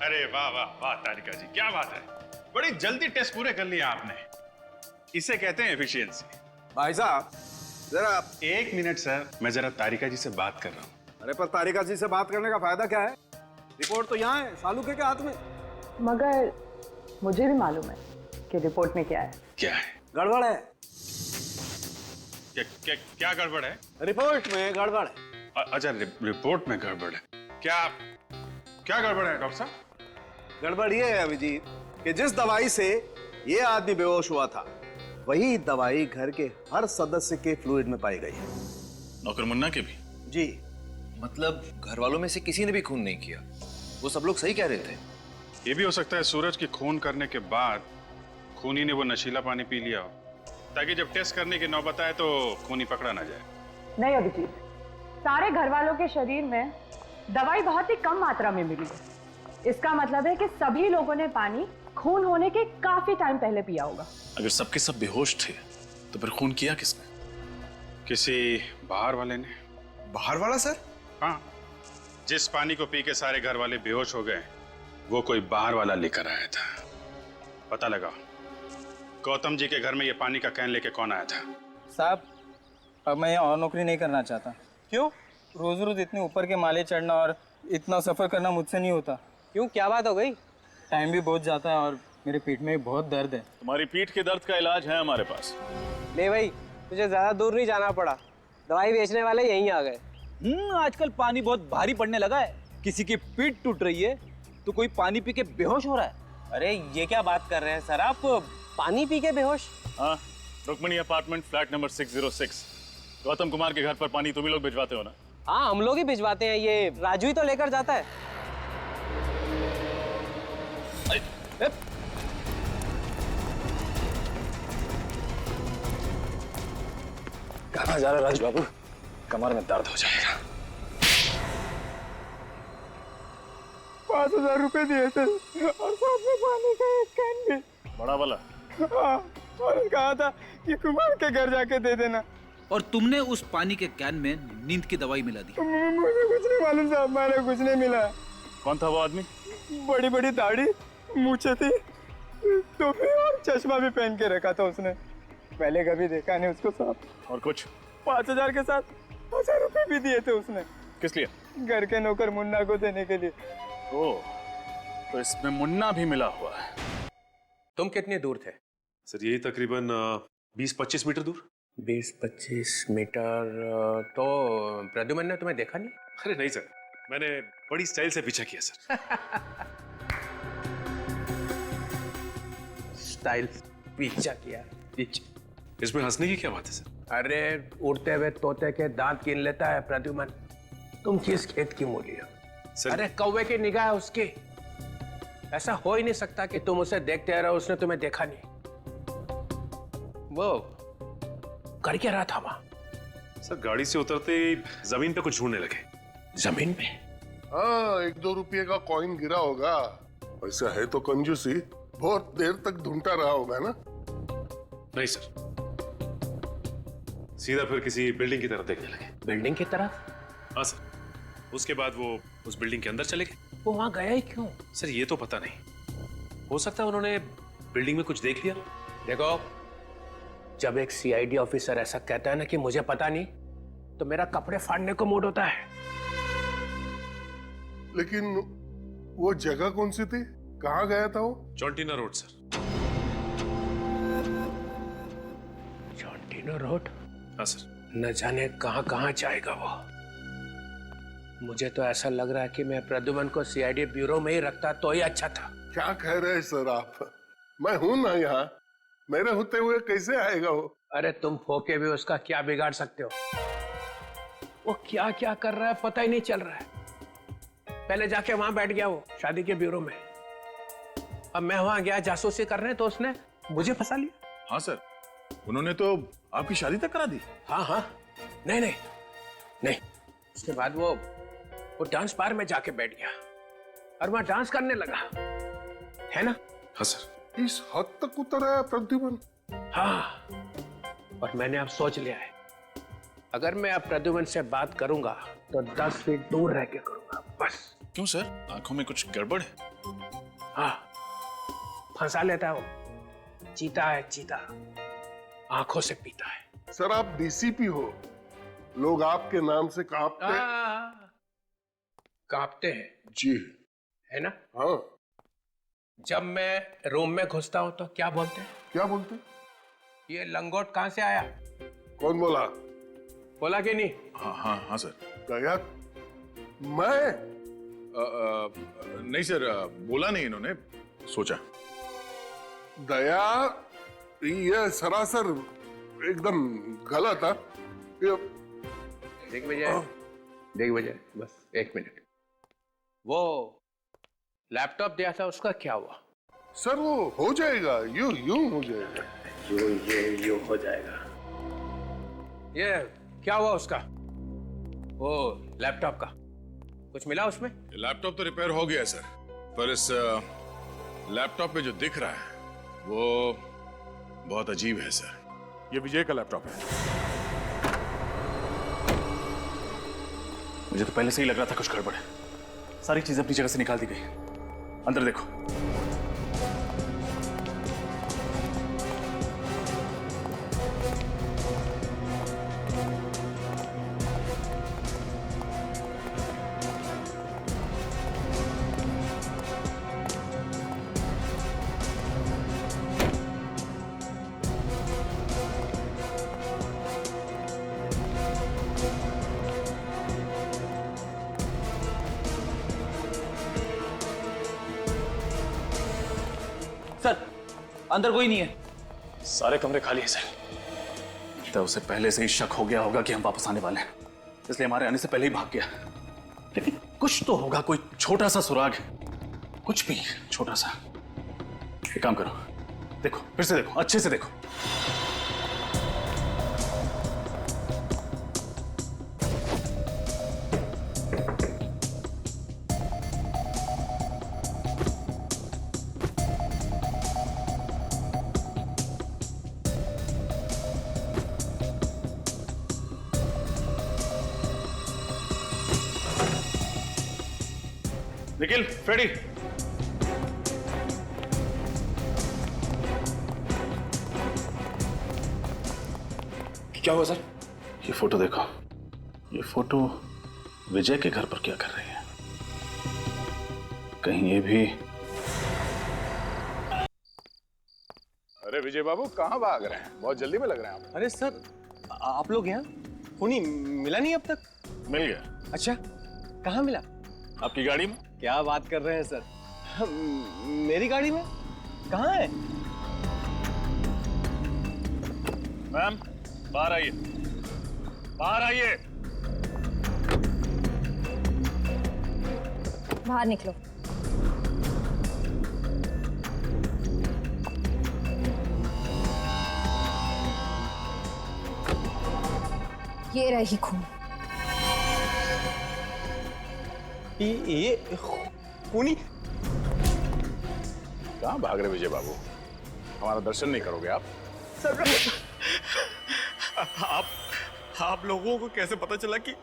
अरे वाह वाह वाह तारिका जी, क्या बात है, बड़ी जल्दी टेस्ट पूरे कर लिया आपने। इसे कहते हैं एफिशिएंसी। भाई साहब जरा। एक मिनट सर, मैं जरा तारिका जी से बात कर रहा हूँ। अरे पर तारिका जी से बात करने का फायदा क्या है? रिपोर्ट तो यहाँ है, सालू के हाथ में। मगर मुझे भी मालूम है कि रिपोर्ट में क्या है। क्या है? गड़बड़ है। क्या गड़बड़ है? रिपोर्ट में गड़बड़ है। अच्छा, रिपोर्ट में गड़बड़ है। क्या गड़बड़ है डॉक्टर साहब? गड़बड़ ये है अभिजीत कि जिस दवाई से ये आदमी बेहोश हुआ था, वही दवाई घर के हर सदस्य के फ्लूइड में पाई गई है। नौकर मुन्ना के भी? जी। मतलब घर वालों में से किसी ने भी खून नहीं किया? वो सब लोग सही कह रहे थे। ये भी हो सकता है सूरज की खून करने के बाद खूनी ने वो नशीला पानी पी लिया हो, ताकि जब टेस्ट करने की नौबत आए तो खूनी पकड़ा ना जाए। नहीं अभिजीत, सारे घर वालों के शरीर में दवाई बहुत ही कम मात्रा में मिली है। इसका मतलब है कि सभी लोगों ने पानी खून होने के काफी टाइम पहले पिया होगा। अगर सबके सब बेहोश थे तो फिर खून किया किसने? किसी बाहर वाले ने। बाहर वाला सर? हाँ, जिस पानी को पी के सारे घर वाले बेहोश हो गए, वो कोई बाहर वाला लेकर आया था। पता लगा गौतम जी के घर में ये पानी का कैन लेके कौन आया था? साहब, अब मैं और नौकरी नहीं करना चाहता। क्यों? रोज रोज इतने ऊपर के माले चढ़ना और इतना सफर करना मुझसे नहीं होता। क्यों, क्या बात हो गई? टाइम भी बहुत जाता है और मेरे पेट में भी बहुत दर्द है। तुम्हारी पीठ के दर्द का इलाज है हमारे पास। ले भाई, तुझे ज्यादा दूर नहीं जाना पड़ा, दवाई बेचने वाले यहीं आ गए। आजकल पानी बहुत भारी पड़ने लगा है। किसी की पीठ टूट रही है तो कोई पानी पी के बेहोश हो रहा है। अरे ये क्या बात कर रहे हैं सर आप? पानी पी के बेहोश? हाँ, Rukmani apartment flat number 606। Gautam Kumar के घर पर पानी तुम ही लोग भिजवाते हो ना? हाँ, हम लोग ही भिजवाते हैं, ये राजू ही तो लेकर जाता है। कहाँ जा रहा है राजू बाबू? कमर में दर्द हो जाएगा। 5,000 रुपए दिए थे और साथ में पानी का एक कैन भी। बड़ा वाला? हाँ, और कहा था कि कुमार के घर जाके दे देना। और तुमने उस पानी के कैन में नींद की दवाई मिला दी। मुझे कुछ नहीं मालूम साहब, मैंने कुछ नहीं मिला। कौन था वो आदमी? बड़ी बड़ी दाढ़ी, मूछें थी, टोपी और चश्मा भी पहन के रखा था उसने। पहले कभी देखा नहीं उसको साहब। और कुछ? 5,000 के साथ 1,000 रुपए भी दिए थे उसने। किस लिए? घर के नौकर मुन्ना को देने के लिए। ओ, तो इसमें मुन्ना भी मिला हुआ है। तुम कितने दूर थे? सर यही तकरीबन 20-25 मीटर दूर। 20-25 मीटर? तो प्रद्युमन ने तुम्हें देखा नहीं? अरे नहीं सर, मैंने बड़ी स्टाइल से पीछा किया सर। स्टाइल पीछा किया? इसमें हंसने की क्या बात है सर? अरे उड़ते हुए तोते के दांत गिन लेता है प्रद्युमन। तुम किस खेत की मूली हो? सर अरे कौवे की निगाह है उसकी। ऐसा हो ही नहीं सकता कि तुम उसे देखते रहो, उसने तुम्हें देखा नहीं। वो कर क्या रहा था वहां? सर गाड़ी से उतरते ही जमीन पे कुछ ढूंढने लगे। जमीन पे? हाँ, 1-2 रुपये का कॉइन गिरा होगा। ऐसा है तो कंजूसी, बहुत देर तक ढूंढता रहा होगा ना? नहीं सर, सीधा फिर किसी बिल्डिंग की तरफ देखने लगे। बिल्डिंग की तरफ? हाँ सर, उसके बाद वो उस बिल्डिंग के अंदर चले गए। वो वहां गया ही क्यों? सर ये तो पता नहीं, हो सकता है उन्होंने बिल्डिंग में कुछ देख लिया। देखो, जब एक सीआईडी ऑफिसर ऐसा कहता है ना कि मुझे पता नहीं, तो मेरा कपड़े फाड़ने को मूड होता है। लेकिन वो जगह कौन सी थी? कहाँ गया था वो? जॉन्टिना रोड सर। जॉन्टिना रोड? हाँ सर। न जाने कहाँ कहाँ जाएगा वो। मुझे तो ऐसा लग रहा है कि मैं प्रद्युमन को सीआईडी ब्यूरो में ही रखता तो ही अच्छा था। क्या कह रहे हैं सर आप? मैं हूं ना यहाँ, मेरे होते हुए कैसे आएगा वो? अरे तुम फोके भी उसका क्या बिगाड़ सकते हो? वो क्या क्या कर रहा है पता ही नहीं चल रहा है। पहले जाके वहां बैठ गया वो शादी के ब्यूरो में। अब मैं वहां गया जासूसी करने तो उसने मुझे फंसा लिया। हाँ सर, उन्होंने तो आपकी शादी तक करा दी। हाँ हाँ, नहीं नहीं नहीं। उसके बाद वो डांस बार में जाके बैठ गया और वहां डांस करने लगा, है ना? हाँ सर। इस हद तक उतर आया प्रद्युमन? हाँ, और मैंने अब सोच लिया है, अगर मैं अब प्रद्युमन से बात करूंगा तो 10 फीट दूर रह के करूंगा बस। क्यों सर, आंखों में कुछ गड़बड़ है? हाँ, फंसा लेता है वो। चीता है चीता, आंखों से पीता है। सर आप डीसीपी हो, लोग आपके नाम से कांपते कांपते हैं जी है ना? हाँ। जब मैं रूम में घुसता हूं तो क्या बोलते हैं? क्या बोलते? ये लंगोट कहां से आया? कौन बोला? बोला कि नहीं? हाँ हाँ हाँ सर। गया मैं? नहीं सर, बोला नहीं इन्होंने, सोचा। दया ये सरासर एकदम गलत है। ये देख बजे बस 1 मिनट। वो लैपटॉप दिया था उसका क्या हुआ? सर वो हो जाएगा, यूं हो जाएगा। यो हो जाएगा। ये क्या हुआ उसका? वो लैपटॉप का कुछ मिला उसमें? लैपटॉप तो रिपेयर हो गया सर, पर इस लैपटॉप पे जो दिख रहा है वो बहुत अजीब है सर। ये विजय का लैपटॉप है। मुझे तो पहले से ही लग रहा था कुछ गड़बड़ है। सारी चीजें अपनी जगह से निकाल दी गई। अंदर देखो। सर अंदर कोई नहीं है। सारे कमरे खाली हैं सर। तो उसे पहले से ही शक हो गया होगा कि हम वापस आने वाले हैं, इसलिए हमारे आने से पहले ही भाग गया। लेकिन कुछ तो होगा, कोई छोटा सा सुराग, कुछ भी छोटा सा। एक काम करो, देखो फिर से देखो, अच्छे से देखो। निखिल, फ्रेडी, क्या हुआ सर? ये फोटो देखो। ये फोटो विजय के घर पर क्या कर रही है? कहीं ये भी? अरे विजय बाबू कहाँ भाग रहे हैं? बहुत जल्दी में लग रहे हैं आप। अरे सर आप लोग यहाँ? खूनी मिला नहीं अब तक? मिल गया। अच्छा कहाँ मिला? आपकी गाड़ी में। क्या बात कर रहे हैं सर? मेरी गाड़ी में? कहाँ है? मैम बाहर आइए, बाहर आइए। बाहर निकलो। ये रही खून। ये खूनी? कहाँ भाग रहे विजय बाबू? हमारा दर्शन नहीं करोगे आप? सर आप लोगों को कैसे पता चला कि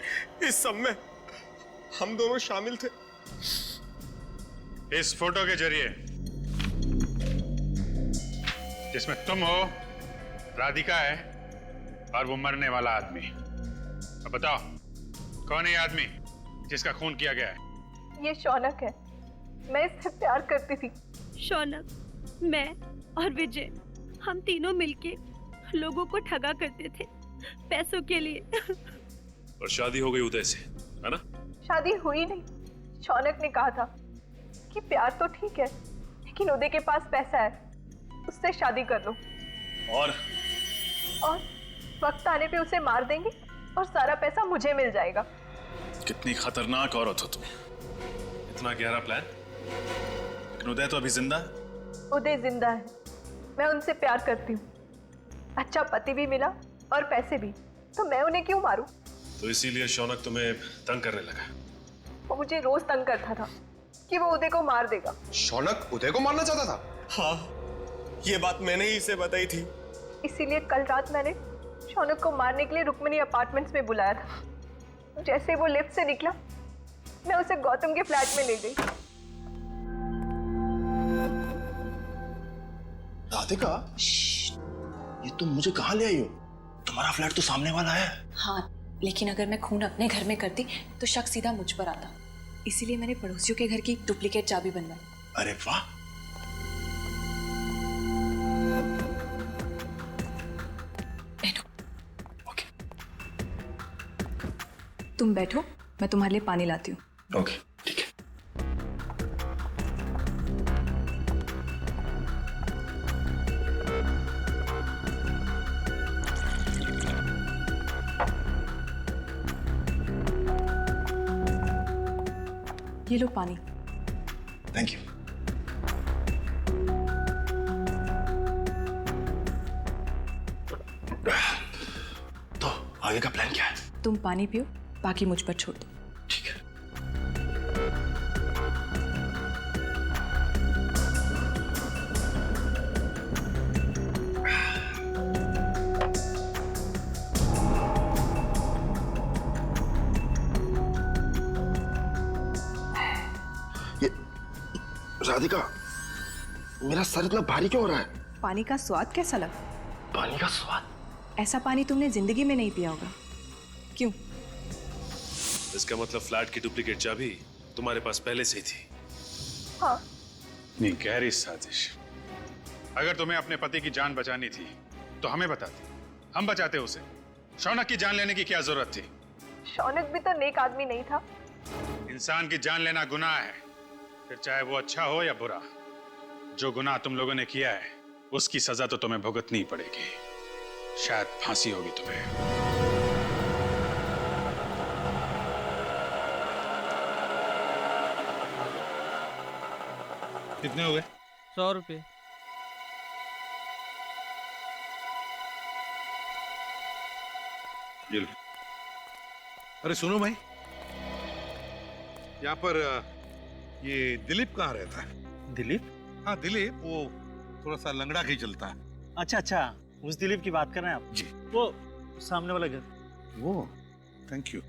इस सब में हम दोनों शामिल थे? इस फोटो के जरिए, जिसमें तुम हो, राधिका है और वो मरने वाला आदमी। अब बताओ कौन है ये आदमी जिसका खून किया गया है? ये शौनक है, मैं इससे प्यार करती थी। शौनक, मैं और विजय, हम तीनों मिलके लोगों को ठगा करते थे पैसों के लिए। और शादी हो गई उदय से, है ना? शादी हुई नहीं। शौनक ने कहा था कि प्यार तो ठीक है, लेकिन उदय के पास पैसा है, उससे शादी कर लो। और वक्त आने पे उसे मार देंगे और सारा पैसा मुझे मिल जाएगा। कितनी खतरनाक औरत हो तुम। इतना गहरा प्लान? लेकिन उदय तो अभी जिंदा है। उदय जिंदा है, मैं उनसे प्यार करती हूँ। अच्छा पति भी मिला और पैसे भी, तो मैं उन्हें क्यों मारूं? तो इसीलिए शौनक तुम्हें तंग करने लगा? वो मुझे रोज तंग करता था कि वो उदय को मार देगा। शौनक उदय को मारना चाहता था? हाँ, ये बात मैंने ही इसे बताई थी। इसीलिए कल रात मैंने शौनक को मारने के लिए रुक्मिणी अपार्टमेंट्स में बुलाया था। जैसे वो लिफ्ट से निकला, मैं उसे गौतम के फ्लैट में ले गई। राधिका, ये तुम मुझे कहाँ ले आई हो? तुम्हारा फ्लैट तो सामने वाला है। हाँ, लेकिन अगर मैं खून अपने घर में करती तो शक सीधा मुझ पर आता, इसीलिए मैंने पड़ोसियों के घर की डुप्लीकेट चाबी बनवाई। अरे वाह। ओके, तुम बैठो, मैं तुम्हारे लिए पानी लाती हूँ। ओके, ठीक है। ये लो पानी। Thank you. तो आगे का प्लान क्या है? तुम पानी पियो, बाकी मुझ पर छोड़ दो। ठीक है। राधिका, मेरा सर इतना भारी क्यों हो रहा है? पानी का स्वाद कैसा लगा? पानी का स्वाद? ऐसा पानी तुमने जिंदगी में नहीं पिया होगा। क्यों? इसका मतलब फ्लैट की डुप्लीकेट चाबी तुम्हारे पास पहले से ही थी। हाँ। नहीं, गहरी साजिश। अगर तुम्हें अपने पति की जान बचानी थी तो हमें बताती, हम बचाते उसे। शौनक की जान लेने की क्या जरूरत थी? शौनक भी तो नेक आदमी नहीं था। इंसान की जान लेना गुनाह है, फिर चाहे वो अच्छा हो या बुरा। जो गुनाह तुम लोगों ने किया है उसकी सजा तो तुम्हें भुगतनी पड़ेगी। शायद फांसी होगी तुम्हें। कितने हो गए? 100 रुपये। अरे सुनो भाई, यहाँ पर ये दिलीप कहाँ रहता है? दिलीप? हाँ दिलीप, वो थोड़ा सा लंगड़ा के ही चलता है। अच्छा अच्छा, उस दिलीप की बात कर रहे हैं आप? जी। वो सामने वाला घर। वो, थैंक यू।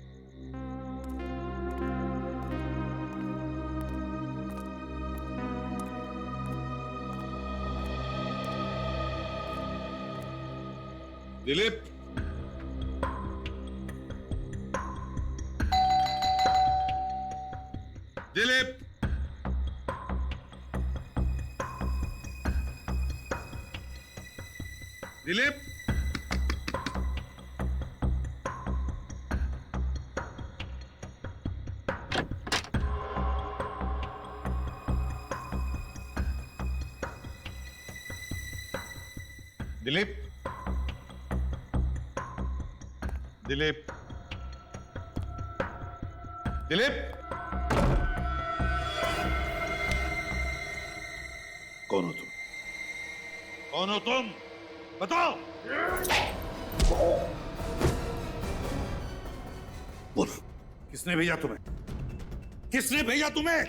दिलीप, दिलीप, दिलीप, दिलीप, दिलीप, दिलीप, कौन हो तुम? कौन हो तुम? बताओ। बोल, किसने भेजा तुम्हें? किसने भेजा तुम्हें?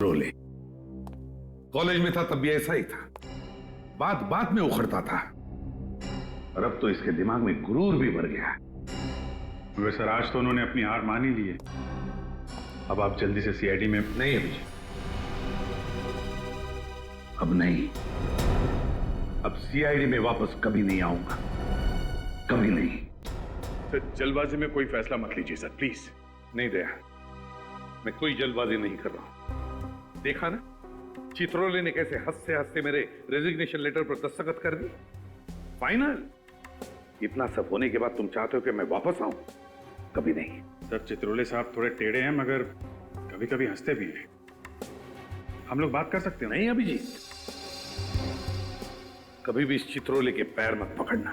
रोले कॉलेज में था तब भी ऐसा ही था, बात बात में उखड़ता था, और अब तो इसके दिमाग में गुरूर भी भर गया। वैसे आज तो उन्होंने अपनी हार मान ही ली है। अब आप जल्दी से सीआईडी में। नहीं अभिजीत, अब नहीं, अब सीआईडी में वापस कभी नहीं आऊंगा। कभी नहीं। सर जल्दबाजी में कोई फैसला मत लीजिए सर, प्लीज। नहीं दया, मैं कोई जल्दबाजी नहीं कर रहा हूं। देखा ना चित्रोले ने कैसे हंसते हंसते मेरे रेजिग्नेशन लेटर पर दस्तखत कर दी। फाइनल। इतना सब होने के बाद तुम चाहते हो कि मैं वापस आऊं? कभी नहीं। सर चित्रोले साहब थोड़े टेढ़े हैं मगर कभी कभी हंसते भी हैं। हम लोग बात कर सकते हैं। नहीं अभिजीत, कभी भी इस चित्रोले के पैर मत पकड़ना,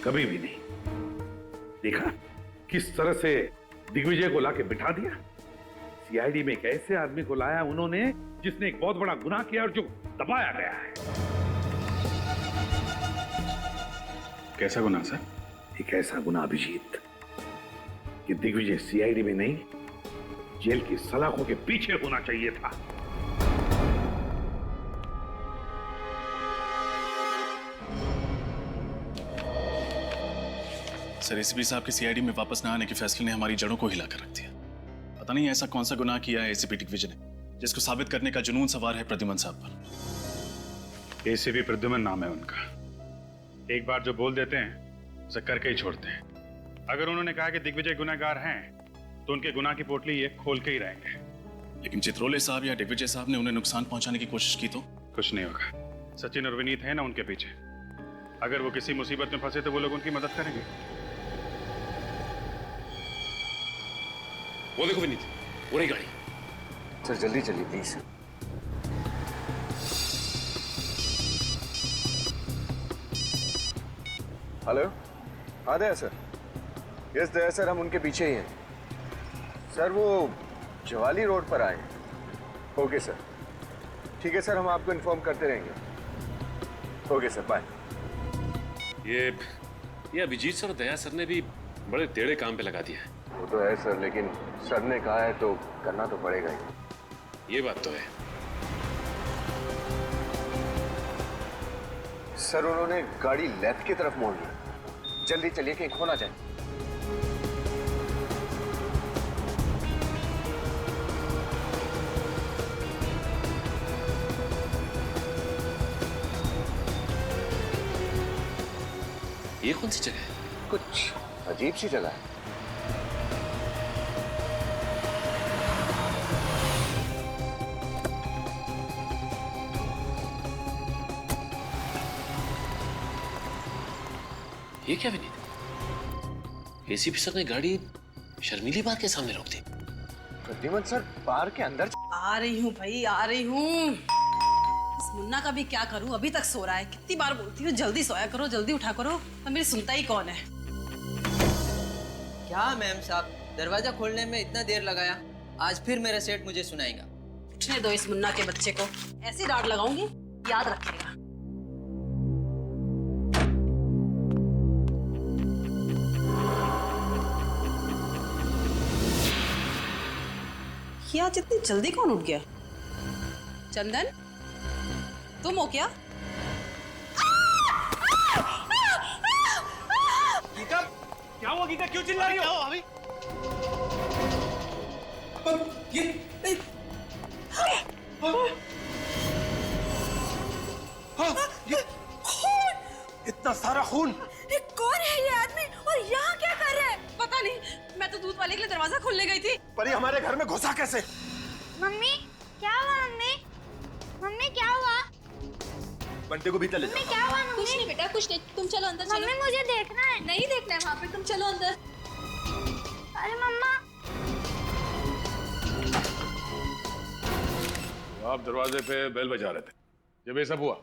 कभी भी नहीं। देखा किस तरह से दिग्विजय को लाके बिठा दिया। सीआईडी में एक ऐसे आदमी को लाया उन्होंने जिसने एक बहुत बड़ा गुनाह किया और जो दबाया गया है। कैसा गुनाह सर? एक ऐसा गुनाह अभिजीत कि दिग्विजय सीआईडी में नहीं, जेल की सलाखों के पीछे होना चाहिए था। सर एसीपी साहब के सीआईडी में वापस न आने के फैसले ने हमारी जड़ों को हिलाकर रख दिया। पता नहीं ऐसा कौन सा गुनाह किया है एसीपी दिग्विजय ने जिसको साबित करने का जुनून सवार है प्रद्युमन साहब पर। एसीपी प्रद्युमन नाम है उनका। एक बार जो बोल देते हैं उसे करके ही छोड़ते हैं। अगर उन्होंने कहा कि दिग्विजय गुनहगार हैं तो उनके गुनाह की पोटली ये खोल के ही रहेंगे। लेकिन चित्रोले साहब या दिग्विजय साहब ने उन्हें नुकसान पहुंचाने की कोशिश की तो कुछ नहीं होगा। सचिन और विनीत है ना उनके पीछे। अगर वो किसी मुसीबत में फंसे तो वो लोग उनकी मदद करेंगे। वो देखो विनीत, वो रही गाड़ी। सर जल्दी चलिए प्लीज। हेलो, हाँ दया सर। यस दया सर, हम उनके पीछे ही हैं सर। वो जवाली रोड पर आए हैं। ओके सर, ठीक है सर, हम आपको इन्फॉर्म करते रहेंगे। Okay sir, bye. ये अभिजीत सर और दया सर ने भी बड़े टेढ़े काम पे लगा दिया है। वो तो है सर, लेकिन सर ने कहा है तो करना तो पड़ेगा ही। ये बात तो है। सर उन्होंने गाड़ी लेफ्ट की तरफ मोड़ ली। जल्दी चलिए कहीं खो ना जाए। ये कौन सी जगह है? कुछ अजीब सी जगह है। ये क्या विनीत? एसीपी सर ने गाड़ी शर्मिली बार के सामने रोक दी। प्रद्युमन सर बार के अंदर। आ रही हूँ भाई, आ रही हूँ। इस मुन्ना का भी क्या करूँ, अभी तक सो रहा है। कितनी बार बोलती हूँ जल्दी सोया करो, जल्दी उठा करो, पर मेरी सुनता ही कौन है। क्या मैम साहब, दरवाजा खोलने में इतना देर लगाया? आज फिर मेरा सेठ मुझे सुनाएगा। उठने दो इस मुन्ना के बच्चे को, ऐसी डांट लगाऊंगी याद रखेगा। क्या जितनी जल्दी कौन उठ गया? चंदन, तुम हो क्या? गीता, क्या हुआ गीता? क्यों चिल्ला रही हो? अभी इतना सारा खून! ये कौन है ये आदमी और यहाँ क्या कर रहा है? पता नहीं, मैं तो दूध वाले के लिए दरवाजा खोलने गई थी। पर ये हमारे घर में घुसा कैसे? मम्मी क्या हुआ? मम्मी मम्मी क्या हुआ? बंटे को भीतर ले जाओ। मम्मी क्या हुआ? मम्मी कुछ नहीं बेटा, कुछ नहीं। तुम चलो अंदर, चलो। मम्मी मुझे देखना है। नहीं देखना है वहाँ पे, तुम चलो अंदर। अरे मम्मा। आप दरवाजे पे बेल बजा रहे थे जब ये सब हुआ।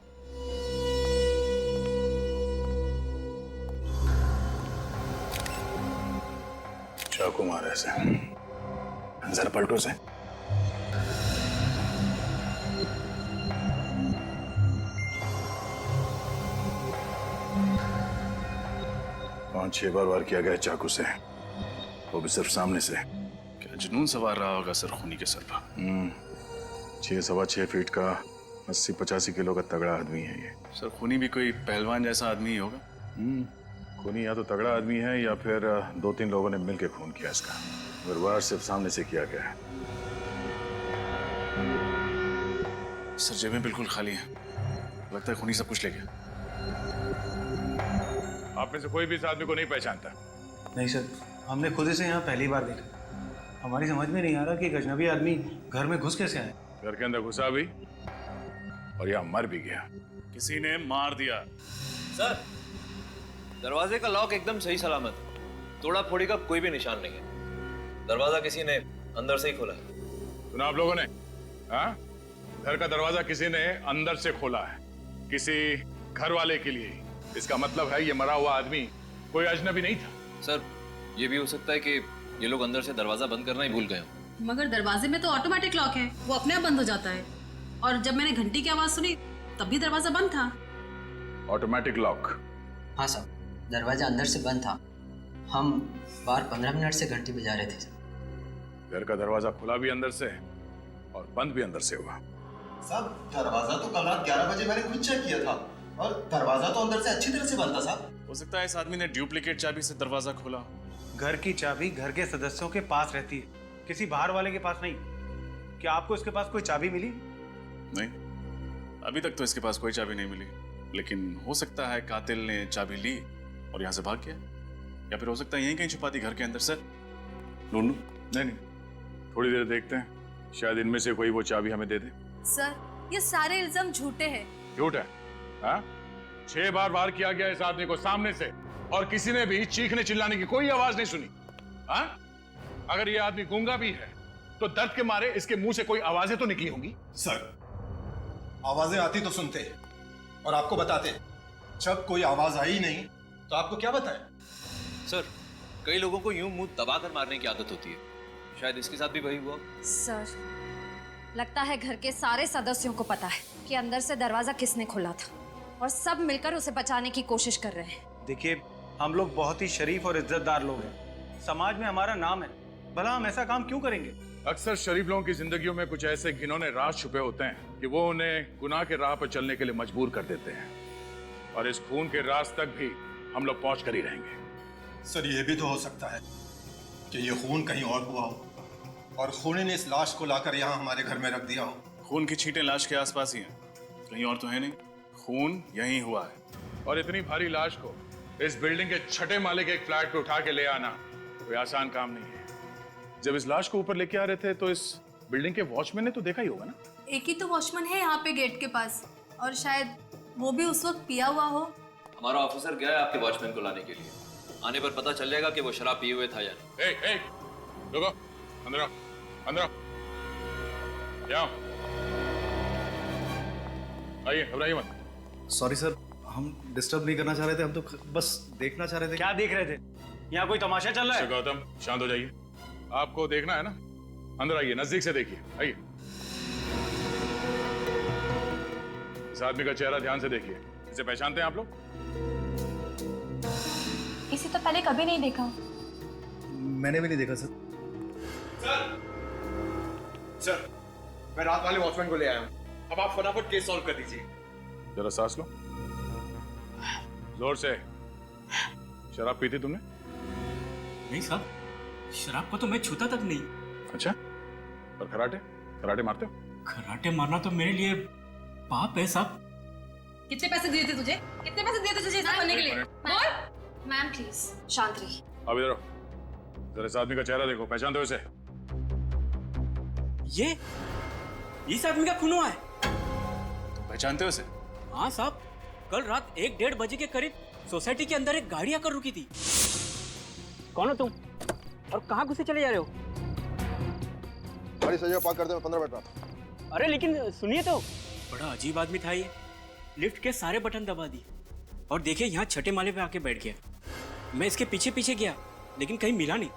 चाकू मारे से, जरा पलटो से। पांच छह बार वार किया गया चाकू से, वो भी सिर्फ सामने से। क्या जुनून सवार रहा होगा सर खूनी के सर पर। 6-6.25 फीट का 80-85 किलो का तगड़ा आदमी है ये। सर खूनी भी कोई पहलवान जैसा आदमी ही होगा। खूनी या तो तगड़ा आदमी है या फिर 2-3 लोगों ने मिलकर खून किया इसका। मगर वार सिर्फ सामने से किया गया है। सर जेबें बिल्कुल खाली हैं, लगता है खूनी सब कुछ ले गया। आप में से कोई भी इस आदमी को नहीं पहचानता? नहीं सर, हमने खुद इसे यहाँ पहली बार देखा। हमारी समझ में नहीं आ रहा कि एक अजनबी आदमी घर में घुस कैसे आए। घर के अंदर घुसा भी और यहाँ मर भी गया। किसी ने मार दिया। सर, दरवाजे का लॉक एकदम सही सलामत है। तोड़ा फोड़ी का कोई भी निशान नहीं है। दरवाजा किसी ने अंदर से ही खोला है। सुना आप लोगों ने? हाँ, घर का दरवाजा किसी ने अंदर से खोला है, किसी घर वाले के लिए। इसका मतलब है ये मरा हुआ आदमी कोई अजनबी नहीं था। सर, ये भी हो सकता है कि ये लोग अंदर से दरवाजा बंद करना ही भूल गए हों। मगर दरवाजे में तो ऑटोमेटिक लॉक है, वो अपने आप बंद हो जाता है। और जब मैंने घंटी की आवाज सुनी तब भी दरवाजा बंद था। Automatic lock? हाँ सर, दरवाजा अंदर से बंद था। हम बाहर 15 मिनट से घंटी बजा रहे थे। घर का दरवाजा खुला भी अंदर से और बंद भी अंदर से हुआ। साहब, दरवाजा तो कल रात 11 बजे मैंने खुद चेक किया था और दरवाजा तो अंदर से अच्छी तरह से बंद था साहब। हो सकता है इस आदमी ने डुप्लीकेट चाबी से दरवाजा खोला। घर की चाबी घर के सदस्यों के पास रहती है, किसी बाहर वाले के पास नहीं। क्या आपको इसके पास कोई चाबी मिली? नहीं, अभी तक तो इसके पास कोई चाबी नहीं मिली, लेकिन हो सकता है कातिल ने चाबी ली और यहाँ से भाग गया, या फिर हो सकता है यहीं कहीं छुपा दी घर के अंदर। सर ढूंढूं? नहीं, थोड़ी देर देखते हैं, शायद इनमें से कोई वो चाबी हमें दे दे। सर, ये सारे इल्जाम झूठे हैं। झूठ है? हाँ? 6 बार वार किया गया इस आदमी को सामने से और किसी ने भी चीखने चिल्लाने की कोई आवाज नहीं सुनी। हाँ? अगर ये आदमी गूंगा भी है तो दर्द के मारे इसके मुंह से कोई आवाजें तो निकली होंगी। सर, आवाजें आती तो सुनते और आपको बताते। जब कोई आवाज आई नहीं तो आपको क्या बताएं? सर, कई लोगों को यूं मुंह दबाकर मारने की आदत होती है। शायद इसके साथ भी वही हुआ। सर, लगता है घर के सारे सदस्यों को पता है कि अंदर से दरवाजा किसने खोला था और सब मिलकर उसे बचाने की कोशिश कर रहे हैं। देखिए, हम लोग बहुत ही शरीफ और इज्जतदार लोग हैं। समाज में हमारा नाम है, भला हम ऐसा काम क्यों करेंगे? अक्सर शरीफ लोगों की जिंदगियों में कुछ ऐसे घिनौने राज छुपे होते हैं कि वो उन्हें गुनाह के राह पर चलने के लिए मजबूर कर देते हैं, और इस खून के राज तक भी हम लोग पहुंच कर ही रहेंगे। सर, ये भी तो हो सकता है कि ये खून कहीं और हुआ हो और खूनी ने इस लाश को लाकर यहाँ हमारे घर में रख दिया हो। खून की छींटें लाश के आसपास ही हैं, कहीं और तो है नहीं। खून यहीं हुआ है। और इतनी भारी लाश को इस बिल्डिंग के 6ठे माले के एक फ्लैट पे उठा के ले आना कोई आसान काम नहीं है। जब इस लाश को ऊपर लेके आ रहे थे तो इस बिल्डिंग के वॉचमैन ने तो देखा ही होगा ना। एक ही तो वॉचमैन है यहाँ पे गेट के पास, और शायद वो भी उस वक्त पिया हुआ हो। हमारा ऑफिसर गया है आपके वॉचमैन को लाने के लिए। आने पर पता चल जाएगा कि वो शराब पिए हुए था या नहीं। रुको, अंदर आओ, अंदर आओ, यहाँ आइए, घबराइए मत। सॉरी सर, हम डिस्टर्ब नहीं करना चाह रहे थे, हम तो बस देखना चाह रहे थे। क्या देख रहे थे? यहाँ कोई तमाशा चल रहा है? गौतम, शांत हो जाइए। आपको देखना है ना, अंदर आइए, नजदीक से देखिए, आइए। इस आदमी का चेहरा ध्यान से देखिए। इसे पहचानते हैं आप लोग? इसे तो पहले कभी नहीं देखा। मैंने भी नहीं देखा सर। सर, मैं रात वाले वॉचमैन को ले आया हूँ। अब आप फटाफट केस सॉल्व कर दीजिए। जरा सांस लो, जोर से। शराब पी थी तुमने? नहीं साहब, शराब को तो मैं छूता तक नहीं। अच्छा, और कराटे? कराटे मारते हो? कराटे मारना तो मेरे लिए पाप है साहब। कितने पैसे दिए थे तुझे? कितने पैसे दिए थे तुझे ऐसा करने के लिए? बोल। मैम प्लीज शांत रहिए। अब इधर आओ, जरा इस आदमी का चेहरा देखो, पहचानते हो इसे? ये इस आदमी का खून हुआ है। पहचानते हो इसे? हाँ साहब, कल रात 1-1:30 बजे के करीब सोसाइटी के अंदर एक गाड़ी आकर रुकी थी। कौन हो तुम और कहाँ घुसे चले जा रहे हो? गाड़ी सही पार्क कर दे, मैं 15 मिनट में। अरे लेकिन सुनिए तो। बड़ा अजीब आदमी था ये। लिफ्ट के सारे बटन दबा दिए और देखिए यहाँ 6ठे माले पे आके बैठ गया। मैं इसके पीछे पीछे गया लेकिन कहीं मिला नहीं।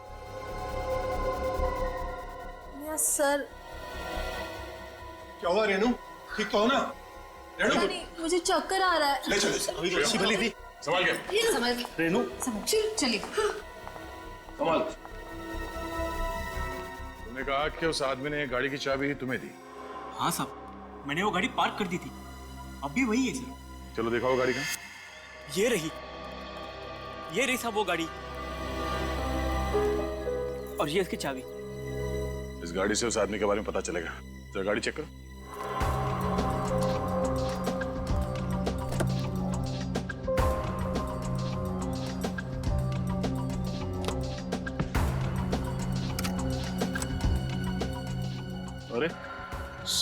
Yes sir. क्या हुआ रेनू? ठीक तो हो ना? रेनू, मुझे चक्कर आ रहा है। ले चलो, अभी तो अच्छी भली थी। संभाल के। ये समझ रेनू, चलिए। संभाल। तुमने कहा कि उस आदमी ने गाड़ी की चाबी तुम्हें दी? हाँ साहब, मैंने वो गाड़ी पार्क कर दी थी, अब भी वही है सर। चलो दिखाओ गाड़ी कहाँ। ये रही साहब वो गाड़ी, और ये इसकी चाबी। इस गाड़ी से उस आदमी के बारे में पता चलेगा। जरा गाड़ी चेक करो।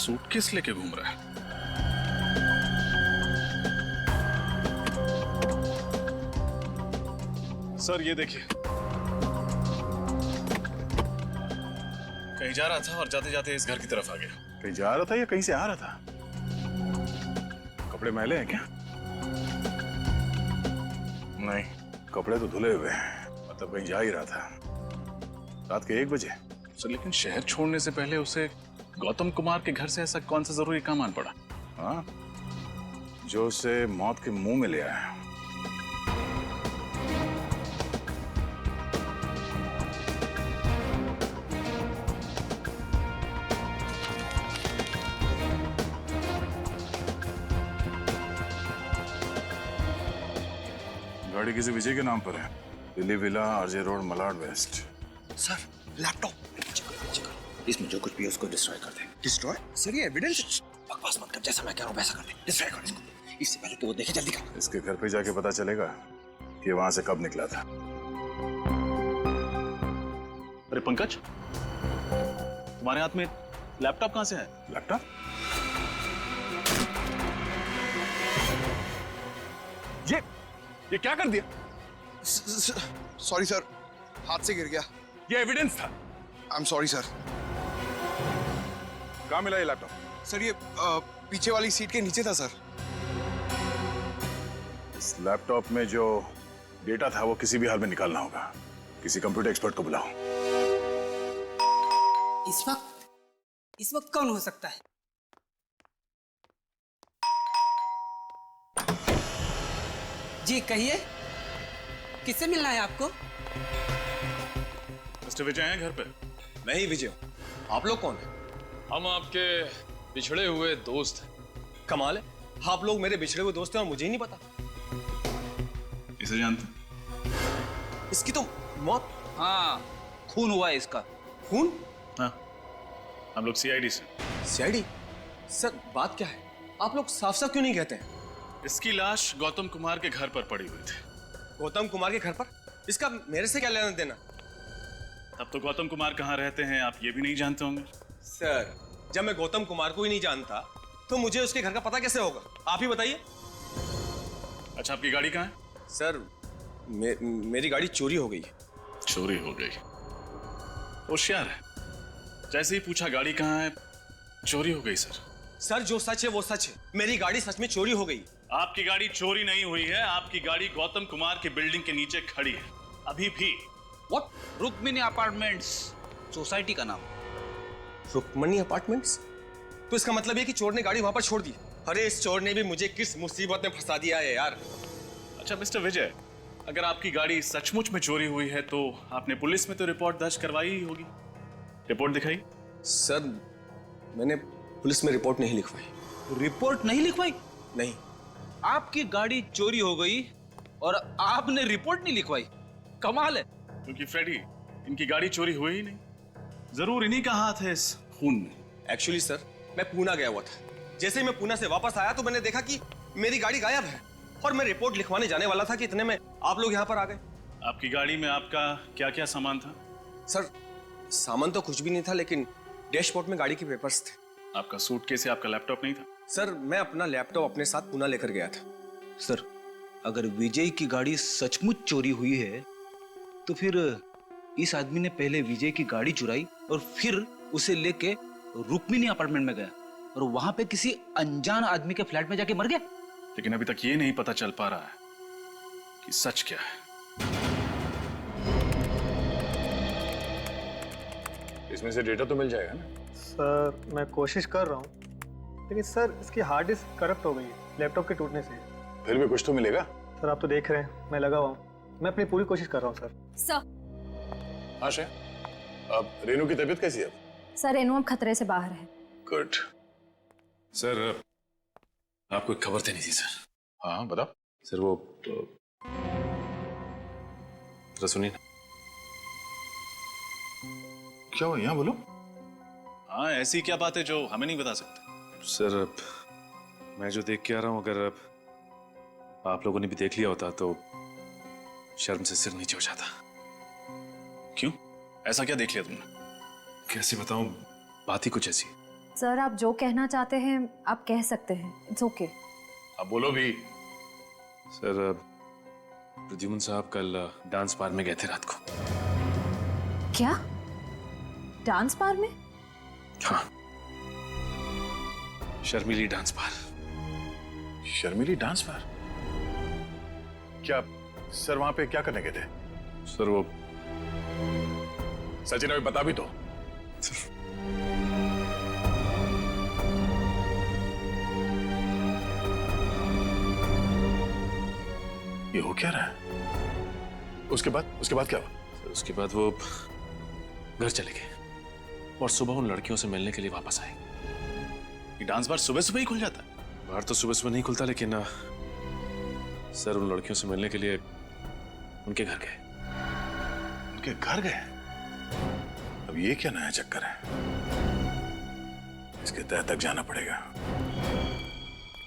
सूटकेस लेके घूम रहा है। सर ये देखिए, कहीं जा रहा था और जाते जाते इस घर की तरफ आ गया। कहीं जा रहा था या कहीं से आ रहा था? कपड़े मैले हैं क्या? नहीं, कपड़े तो धुले हुए हैं, मतलब कहीं जा ही रहा था। रात के 1 बजे। सर लेकिन शहर छोड़ने से पहले उसे गौतम कुमार के घर से ऐसा कौन सा जरूरी काम आन पड़ा? हाँ, जो उसे मौत के मुंह में ले आया। गाड़ी किसी विजय के नाम पर है। Delhi villa, RJ road, Malad west. Sir, laptop इसमें जो कुछ भी है उसको डिस्ट्रॉय कर दे। डिस्ट्रॉय? सर ये एविडेंस। बकवास मत कर, जैसा मैं कह रहा हूँ वैसा कर दे। डिस्ट्रॉय कर इसको, इससे पहले कि वो देखे। जल्दी कर। इसके घर पे जाके पता चलेगा कि वहां से कब निकला था। अरे पंकज, तुम्हारे हाथ में लैपटॉप कहां से है? लैपटॉप? ये क्या कर दिया? सॉरी सर, हाथ से गिर गया। ये एविडेंस था। I am sorry sir. कहाँ मिला ये लैपटॉप? सर ये पीछे वाली सीट के नीचे था सर। इस लैपटॉप में जो डेटा था वो किसी भी हाल में निकालना होगा। किसी कंप्यूटर एक्सपर्ट को बुलाओ। इस वक्त कौन हो सकता है? जी कहिए, किससे मिलना है आपको? मिस्टर विजय हैं घर पे? मैं ही विजय हूँ। आप लोग कौन हैं? हम आपके बिछड़े हुए दोस्त हैं। कमाल है, आप लोग मेरे बिछड़े हुए दोस्त हैं और मुझे ही नहीं पता। इसे जानते? इसकी तो मौत। हाँ, खून हुआ है इसका। खून? हाँ, हम लोग सीआईडी से। सीआईडी? सर बात क्या है? आप लोग साफ साफ क्यों नहीं कहते हैं? इसकी लाश गौतम कुमार के घर पर पड़ी हुई थी। गौतम कुमार के घर पर? इसका मेरे से क्या लेना देना? तब तो गौतम कुमार कहाँ रहते हैं आप ये भी नहीं जानते होंगे। सर, जब मैं गौतम कुमार को ही नहीं जानता तो मुझे उसके घर का पता कैसे होगा? आप ही बताइए। अच्छा, आपकी गाड़ी कहाँ है? सर मेरी गाड़ी चोरी हो गई। चोरी हो गई? होशियार है, जैसे ही पूछा गाड़ी कहाँ है, चोरी हो गई। सर जो सच है वो सच है, मेरी गाड़ी सच में चोरी हो गई। आपकी गाड़ी चोरी नहीं हुई है, आपकी गाड़ी गौतम कुमार की बिल्डिंग के नीचे खड़ी है अभी भी। व्हाट? रुक्मिणी अपार्टमेंट्स, सोसाइटी का नाम। रुक्मिणी अपार्टमेंट्स? तो इसका मतलब है कि चोर ने गाड़ी वहां पर छोड़ दी। अरे इस चोर ने भी मुझे किस मुसीबत में फंसा दिया है यार। अच्छा मिस्टर विजय, अगर आपकी गाड़ी सचमुच में चोरी हुई है तो आपने पुलिस में तो रिपोर्ट दर्ज करवाई ही होगी। रिपोर्ट दिखाई। सर मैंने पुलिस में रिपोर्ट नहीं लिखवाई। रिपोर्ट नहीं लिखवाई? नहीं। आपकी गाड़ी चोरी हो गई और आपने रिपोर्ट नहीं लिखवाई? कमाल है। क्योंकि फ्रेडी, इनकी गाड़ी चोरी हुई ही नहीं। जरूर इन्हीं का हाथ है इस खून में। एक्चुअली सर, मैं पूना गया हुआ था। जैसे ही मैं पूना से वापस आया तो मैंने देखा कि मेरी गाड़ी गायब है और मैं रिपोर्ट लिखवाने जाने वाला था कि इतने में आप लोग यहाँ पर आ गए। आपकी गाड़ी में आपका क्या क्या सामान था? सर सामान तो कुछ भी नहीं था, लेकिन डैशबोर्ड में गाड़ी के पेपर्स थे। आपका सूटकेस या आपका लैपटॉप नहीं था? सर मैं अपना लैपटॉप अपने साथ पूना लेकर गया था। सर अगर विजय की गाड़ी सचमुच चोरी हुई है तो फिर इस आदमी ने पहले विजय की गाड़ी चुराई और फिर उसे लेके रुक्मिणी अपार्टमेंट में गया और वहां पे किसी अनजान आदमी के फ्लैट में जाके मर गया। लेकिन अभी तक ये नहीं पता चल पा रहा है कि सच क्या है। इसमें से डेटा तो मिल जाएगा ना? सर मैं कोशिश कर रहा हूँ, लेकिन सर इसकी हार्ड डिस्क करप्ट हो गई है लैपटॉप के टूटने से। फिर भी कुछ तो मिलेगा। सर आप तो देख रहे हैं मैं लगा हुआ हूँ, मैं अपनी पूरी कोशिश कर रहा हूँ सर। सर। आशा, अब रेनू की तबीयत कैसी है? सर रेनू अब खतरे से बाहर है। गुड। सर आपको एक खबर देनी थी सर। हाँ बताओ। सर वो जरा सुनिए ना। क्या हुआ, यहाँ बोलो। हाँ ऐसी क्या बात है जो हमें नहीं बता सकते? सर मैं जो देख के आ रहा हूँ, अगर आप लोगों ने भी देख लिया होता तो शर्म से सिर नीचे हो जाता। क्यों, ऐसा क्या देख लिया तुमने? कैसे बताऊं, बात ही कुछ ऐसी। सर आप जो कहना चाहते हैं आप कह सकते हैं, इट्स ओके। अब बोलो भी। सर प्रद्युम्न साहब कल डांस बार में गए थे रात को। क्या? डांस बार में? हाँ, शर्मिली डांस बार। शर्मिली डांस बार? क्या सर वहां पे क्या करने गए थे? सर वो सचिन अभी बता भी तो। ये हो क्या रहा है? उसके बाद क्या हुआ? उसके बाद वो घर चले गए और सुबह उन लड़कियों से मिलने के लिए वापस आए। ये डांस बार सुबह सुबह ही खुल जाता है? बाहर तो सुबह सुबह नहीं खुलता, लेकिन सर उन लड़कियों से मिलने के लिए उनके घर गए। उनके घर गए? अब ये क्या नया चक्कर है? इसके तह तक जाना पड़ेगा।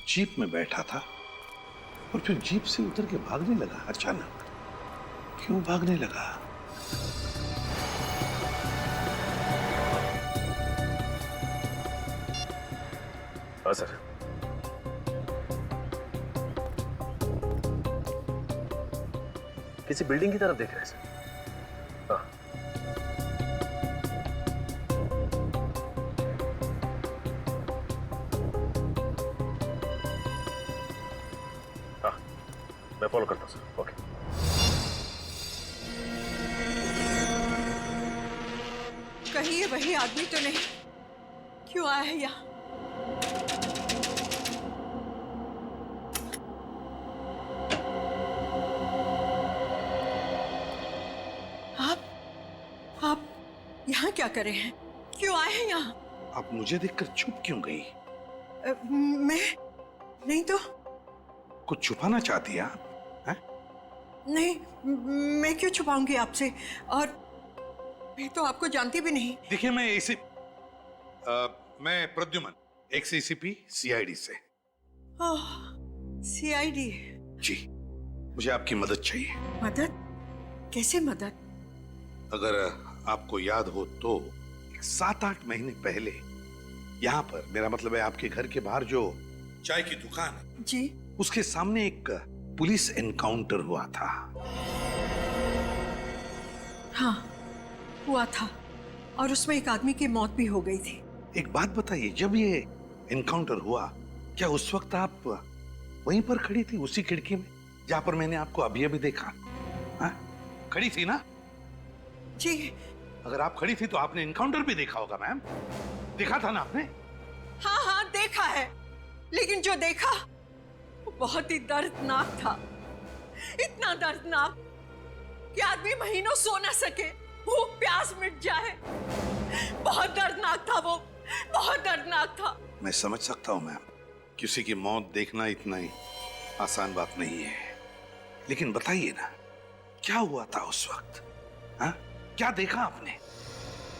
जीप में बैठा था और फिर जीप से उतर के भागने लगा अचानक। क्यों भागने लगा? हाँ सर। किसी बिल्डिंग की तरफ देख रहे हैं सर। हाँ। हाँ, मैं फॉलो करता हूँ सर। ओके। कहीं ये वही आदमी तो नहीं? क्यों आया है यहाँ? आप यहाँ क्या कर रहे हैं? क्यों आए हैं यहाँ? आप मुझे देखकर चुप क्यों गई? मैं नहीं तो। कुछ छुपाना चाहती हैं आप? नहीं, मैं क्यों छुपाऊंगी आपसे? और मैं तो आपको जानती भी नहीं। देखिए मैं प्रद्युम्न, एक्स एसीपी सीआईडी से। सीआईडी? जी, मुझे आपकी मदद चाहिए। मदद? कैसे मदद? अगर आपको याद हो तो 7-8 महीने पहले यहाँ पर, मेरा मतलब है आपके घर के बाहर जो चाय की दुकान है जी, उसके सामने एक पुलिस एनकाउंटर हुआ था। हाँ, हुआ था और उसमें एक आदमी की मौत भी हो गई थी। एक बात बताइए, जब ये एनकाउंटर हुआ क्या उस वक्त आप वहीं पर खड़ी थी, उसी खिड़की में जहां पर मैंने आपको अभी देखा? खड़ी थी ना? जी। अगर आप खड़ी थी तो आपने एनकाउंटर भी देखा होगा मैम। देखा था ना आपने? हाँ देखा है, लेकिन जो देखा वो बहुत ही दर्दनाक था। इतना दर्दनाक कि आदमी महीनों सो ना सके, भूख प्यास मिट जाए। बहुत दर्दनाक था वो, बहुत दर्दनाक था। मैं समझ सकता हूं मैम, किसी की मौत देखना इतना ही आसान बात नहीं है, लेकिन बताइए ना क्या हुआ था उस वक्त? क्या देखा आपने?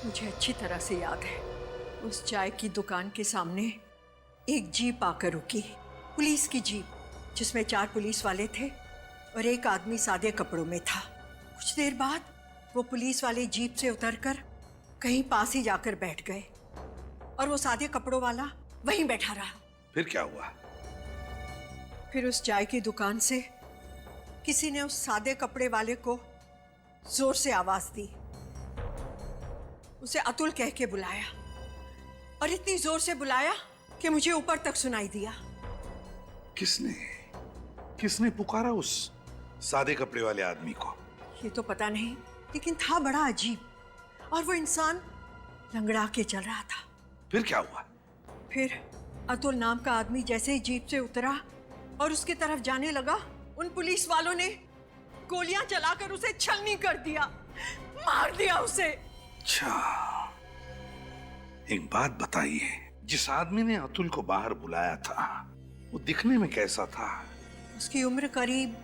मुझे अच्छी तरह से याद है, उस चाय की दुकान के सामने एक जीप आकर रुकी, पुलिस की जीप, जिसमें 4 पुलिस वाले थे और एक आदमी सादे कपड़ों में था। कुछ देर बाद वो पुलिस वाले जीप से उतरकर कहीं पास ही जाकर बैठ गए और वो सादे कपड़ों वाला वहीं बैठा रहा। फिर क्या हुआ? फिर उस चाय की दुकान से किसी ने उस सादे कपड़े वाले को जोर से आवाज दी, उसे अतुल कह के बुलाया और इतनी जोर से बुलाया कि मुझे ऊपर तक सुनाई दिया। किसने पुकारा उस सादे कपड़े वाले आदमी को? ये तो पता नहीं, लेकिन था बड़ा अजीब और वो इंसान लंगड़ा के चल रहा था। फिर क्या हुआ? फिर अतुल नाम का आदमी जैसे ही जीप से उतरा और उसकी तरफ जाने लगा, उन पुलिस वालों ने गोलियां चलाकर उसे छलनी कर दिया, मार दिया उसे। अच्छा, एक बात बताइए, जिस आदमी ने अतुल को बाहर बुलाया था वो दिखने में कैसा था? उसकी उम्र करीब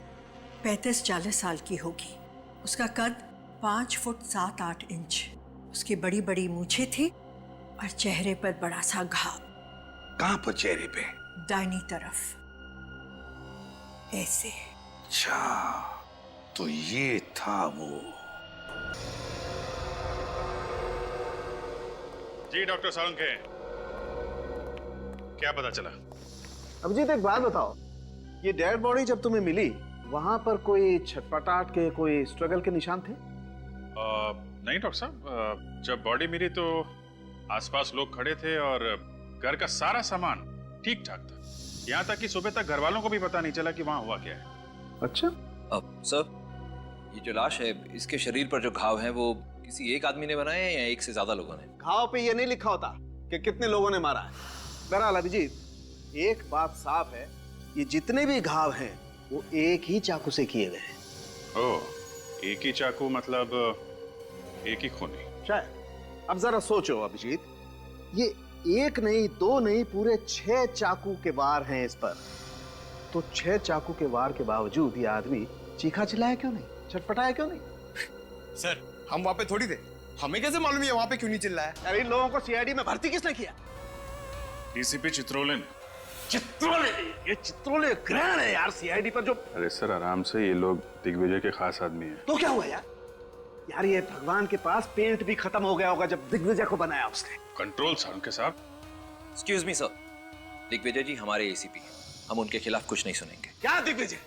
35-40 साल की होगी। उसका कद 5 फुट 7-8 इंच। उसकी बड़ी बड़ी मूछें थी और चेहरे पर बड़ा सा घाव। कहां पर चेहरे पे? दाहिनी तरफ, ऐसे। अच्छा, तो ये था वो। जी डॉक्टर साळुंखे, क्या पता चला? अभिजीत एक बात बताओ, ये डेड बॉडी जब तुम्हें मिली वहां पर कोई छटपटाहट के, कोई स्ट्रगल के निशान थे? नहीं डॉक्टर साहब, जब बॉडी मिली तो आसपास लोग खड़े थे और घर का सारा सामान ठीक ठाक था। यहाँ तक कि सुबह तक घर वालों को भी पता नहीं चला कि वहाँ हुआ क्या है। अच्छा। अब सर, ये जो लाश है, इसके शरीर पर जो घाव हैं वो किसी एक आदमी ने बनाए हैं या एक से ज्यादा लोगों ने? घाव पे ये नहीं लिखा होता कि कितने लोगों ने मारा है। बहरहाल अभिजीत, एक बात साफ है, ये जितने भी घाव हैं वो एक ही चाकू से किए गए हैं। ओह, एक ही चाकू मतलब एक ही खूनी? शायद। अब जरा सोचो अभिजीत, ये एक नहीं, दो नहीं, पूरे 6 चाकू के वार हैं इस पर। तो 6 चाकू के वार के बावजूद ये आदमी चीखा चिल्लाया क्यों नहीं, छटपटाया क्यों नहीं? सर, हम वहां पे थोड़ी थे, हमें कैसे मालूम है वहां पे क्यों नहीं चिल्लाया? अरे इन लोगों को सीआईडी में भर्ती किसने किया? डीसीपी चित्रोले ने। चित्रोले? ये चित्रोले ग्रहण है यार सीआईडी पर जो। अरे सर आराम से, ये लोग दिग्विजय के खास आदमी हैं। तो क्या हुआ यार? यार ये भगवान के पास पेंट भी खत्म हो गया होगा जब दिग्विजय को बनाया उसने। कंट्रोल सर उनके साहब। एक्सक्यूज मी सर, दिग्विजय जी हमारे एसीपी हैं, हम उनके खिलाफ कुछ नहीं सुनेंगे। क्या दिग्विजय?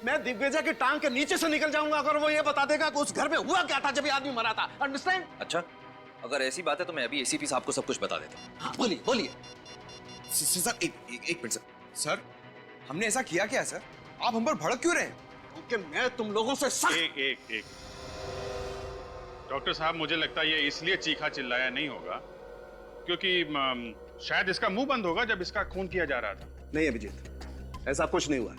मैं दिग्विजय की टांग के नीचे से निकल जाऊंगा अगर वो ये बता देगा कि उस घर में हुआ क्या था जब ये आदमी मरा था। अंडरस्टैंड? अच्छा, अगर ऐसी बात है तो मैं अभी एसीपी साहब को सब कुछ बता देता हूँ। हाँ, बोलिए बोलिए। सर एक मिनट सर। सर, हमने ऐसा किया क्या है सर? आप हम पर भड़क क्यों रहे हैं? क्योंकि मैं तुम लोगों से सख्त। एक डॉक्टर साहब, मुझे लगता है ये इसलिए चीखा चिल्लाया नहीं होगा क्योंकि शायद इसका मुंह बंद होगा जब इसका खून किया जा रहा था। नहीं अभिजीत, ऐसा कुछ नहीं हुआ।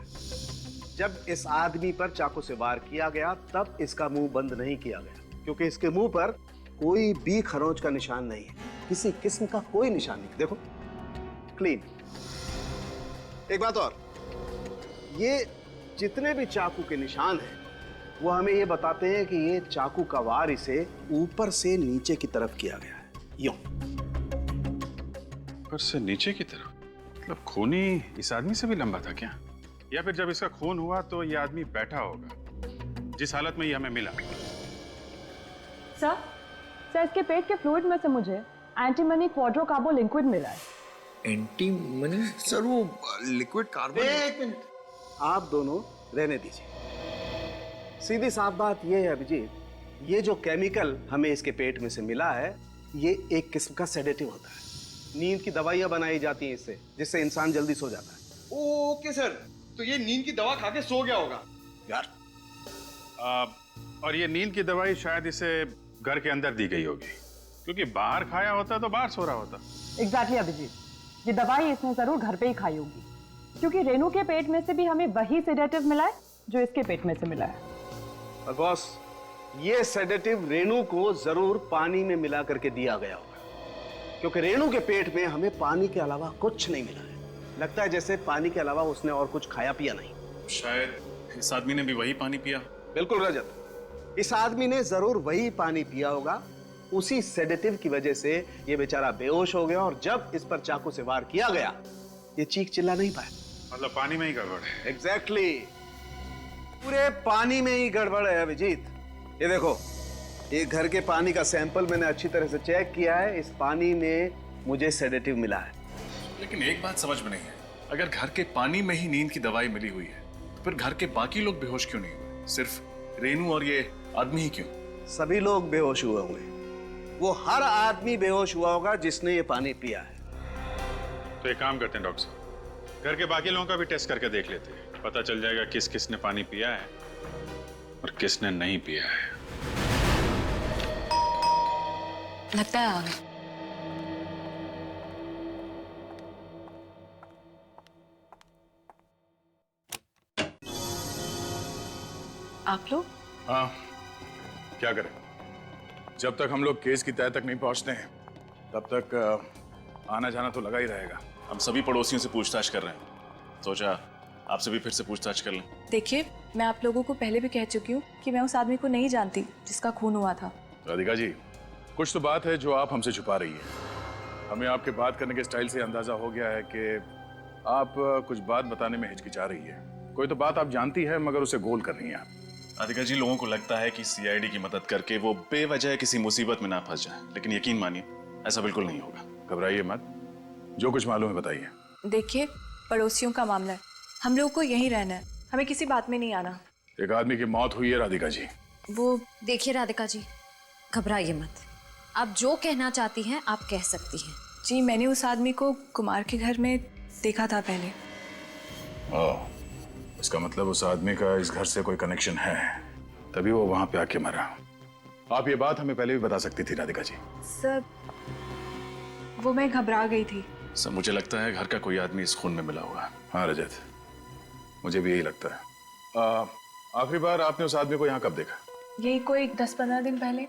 जब इस आदमी पर चाकू से वार किया गया तब इसका मुंह बंद नहीं किया गया, क्योंकि इसके मुंह पर कोई भी खरोंच का निशान नहीं है, किसी किस्म का कोई निशान नहीं। देखो, क्लीन। एक बात और, ये जितने भी चाकू के निशान हैं वो हमें ये बताते हैं कि ये चाकू का वार इसे ऊपर से नीचे की तरफ किया गया है। यूं ऊपर से नीचे की तरफ? मतलब खूनी इस आदमी से भी लंबा था क्या? या फिर जब इसका खून हुआ तो ये आदमी बैठा होगा जिस हालत में ये हमें मिला? सर इसके पेट के फ्लूइड में से मुझे एंटीमनी क्वाड्रोकार्बो लिक्विड मिला है। एंटीमनी? सर वो लिक्विड कार्बन। एक मिनट, आप दोनों रहने दीजिए। सीधी साफ बात यह है अभिजीत, ये जो केमिकल हमें इसके पेट में से मिला है ये एक किस्म का सेडेटिव होता है। नींद की दवाइयां बनाई जाती हैं इससे, जिससे इंसान जल्दी सो जाता है। ओके सर, तो ये नींद की दवा खा के सो गया होगा यार। और ये नींद की दवाई शायद इसे घर के अंदर दी गई होगी, क्योंकि बाहर खाया होता तो बाहर सो रहा होता। एग्जैक्टली अभिजीत, ये दवाई इसने जरूर घर पे ही खाई होगी, क्योंकि रेनू के पेट में से भी हमें वही सेडेटिव मिला है जो इसके पेट में से मिला है। और बॉस, ये सेडेटिव रेनू को जरूर पानी में मिला करके दिया गया होगा, क्योंकि रेनू के पेट में हमें पानी के अलावा कुछ नहीं मिला है। लगता है जैसे पानी के अलावा उसने और कुछ खाया पिया नहीं। शायद इस आदमी ने भी वही पानी पिया। बिल्कुल रजत, इस आदमी ने जरूर वही पानी पिया होगा। उसी सेडेटिव की वजह से ये बेचारा बेहोश हो गया और जब इस पर चाकू से वार किया गया ये चीख चिल्ला नहीं पाया। मतलब पानी में ही गड़बड़ है। एग्जैक्टली, पूरे पानी में ही गड़बड़ है अभिजीत। ये देखो, ये घर के पानी का सैंपल मैंने अच्छी तरह से चेक किया है, इस पानी में मुझे सेडेटिव मिला है। लेकिन एक बात समझ में नहीं है, अगर घर के पानी में ही नींद की दवाई मिली हुई है तो फिर घर के बाकी लोग बेहोश क्यों नहीं हुए? सिर्फ रेनू और ये आदमी ही क्यों? सभी लोग बेहोश हुए होंगे। वो हर आदमी बेहोश हुआ होगा जिसने ये पानी पिया है। तो एक काम करते हैं डॉक्टर साहब, घर के बाकी लोगों का भी टेस्ट करके देख लेते हैं, पता चल जाएगा किस किसने पानी पिया है और किसने नहीं पिया है। लगता है आ गए। आप लोग? हाँ, क्या करें, जब तक हम लोग केस की तह तक नहीं पहुंचते हैं तब तक आना जाना तो लगा ही रहेगा। हम सभी पड़ोसियों से पूछताछ कर रहे हैं, सोचा आपसे भी फिर से पूछताछ कर लें। देखिए, मैं आप लोगों को पहले भी कह चुकी हूँ कि मैं उस आदमी को नहीं जानती जिसका खून हुआ था। राधिका जी, कुछ तो बात है जो आप हमसे छुपा रही है। हमें आपके बात करने के स्टाइल से अंदाजा हो गया है कि आप कुछ बात बताने में हिचकिचा रही है। कोई तो बात आप जानती है मगर उसे गोल कर रही हैं आप। राधिका जी, लोगों को लगता है कि सीआईडी की मदद करके वो बेवजह किसी मुसीबत में ना फंस जाए, लेकिन यकीन मानिए ऐसा बिल्कुल नहीं होगा। घबराइए मत, जो कुछ मालूम है बताइए। देखिए, पड़ोसियों का मामला है, हम लोग को यहीं रहना है, हमें किसी बात में नहीं आना। एक आदमी की मौत हुई है राधिका जी। वो देखिए राधिका जी, घबराइए मत। आप जो कहना चाहती हैं आप कह सकती हैं। जी, मैंने उस आदमी को कुमार के घर में देखा था पहले। ओह, इसका मतलब उस आदमी का इस घर से कोई कनेक्शन है, तभी वो वहां पे आके मरा। आप ये बात हमें पहले भी बता सकती थी राधिका जी। सर, वो मैं घबरा गई थी। सर, मुझे लगता है घर का कोई आदमी इस खून में मिला हुआ है। हाँ रजत, मुझे भी यही लगता है। आखिरी बार आपने उस आदमी को यहाँ कब देखा? यही कोई 10-15 दिन पहले।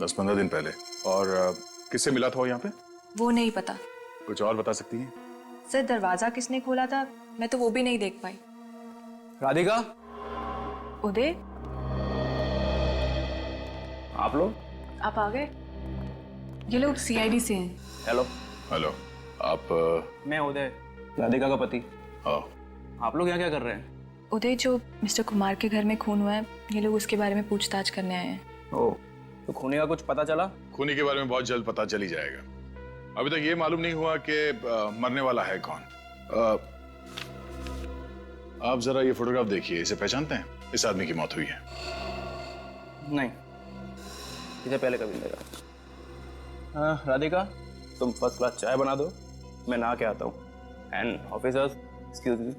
10-15 दिन पहले? और किससे मिला था वो यहाँ पे? वो नहीं पता। कुछ और बता सकती हैं? सर, दरवाजा किसने खोला था मैं तो वो भी नहीं देख पाई। राधिका, उदय, आप लोग? आप आ गए? ये लोग सीआईडी से हैं। हेलो। हेलो, आप? मैं उदय, राधिका का पति। आप लोग यहाँ क्या कर रहे हैं? उदय, जो मिस्टर कुमार के घर में खून हुआ है, ये लोग उसके बारे में पूछताछ करने आए हैं। ओह, तो खूनी का कुछ पता चला? खूनी के बारे में बहुत जल्द पता चल ही जाएगा। अभी तक ये मालूम नहीं हुआ कि मरने वाला है कौन। आप जरा ये फोटोग्राफ देखिए, इसे पहचानते हैं? इस आदमी की मौत हुई है। नहीं, इसे पहले कभी नहीं देखा। हाँ राधिका, तुम फर्स्ट क्लास चाय बना दो, मैं नहा के आता हूँ। एंड ऑफिसर्स, एक्सक्यूज मी,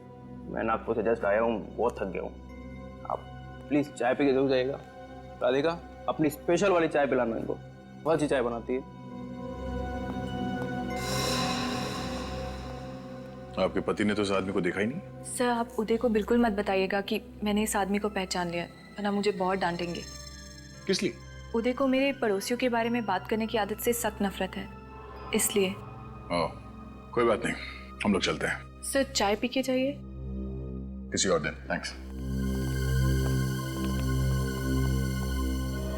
मैं नागपुर से जस्ट आया हूँ, बहुत थक गया हूँ। आप प्लीज चाय पी के जरूर जाइएगा। राधिका, अपनी स्पेशल वाली चाय पिलाना इनको, बहुत अच्छी चाय बनाती है। आपके पति ने तो उस आदमी को देखा ही नहीं? सर, आप उदय को बिल्कुल मत बताइएगा कि मैंने इस आदमी को पहचान लिया, वरना मुझे बहुत डांटेंगे। किस लिए? उदय को मेरे पड़ोसियों के बारे में बात करने की आदत से सख्त नफरत है, इसलिए। ओह, कोई बात नहीं, हम लोग चलते हैं। सर, चाय पी के जाइए। किसी और दिन, थैंक्स।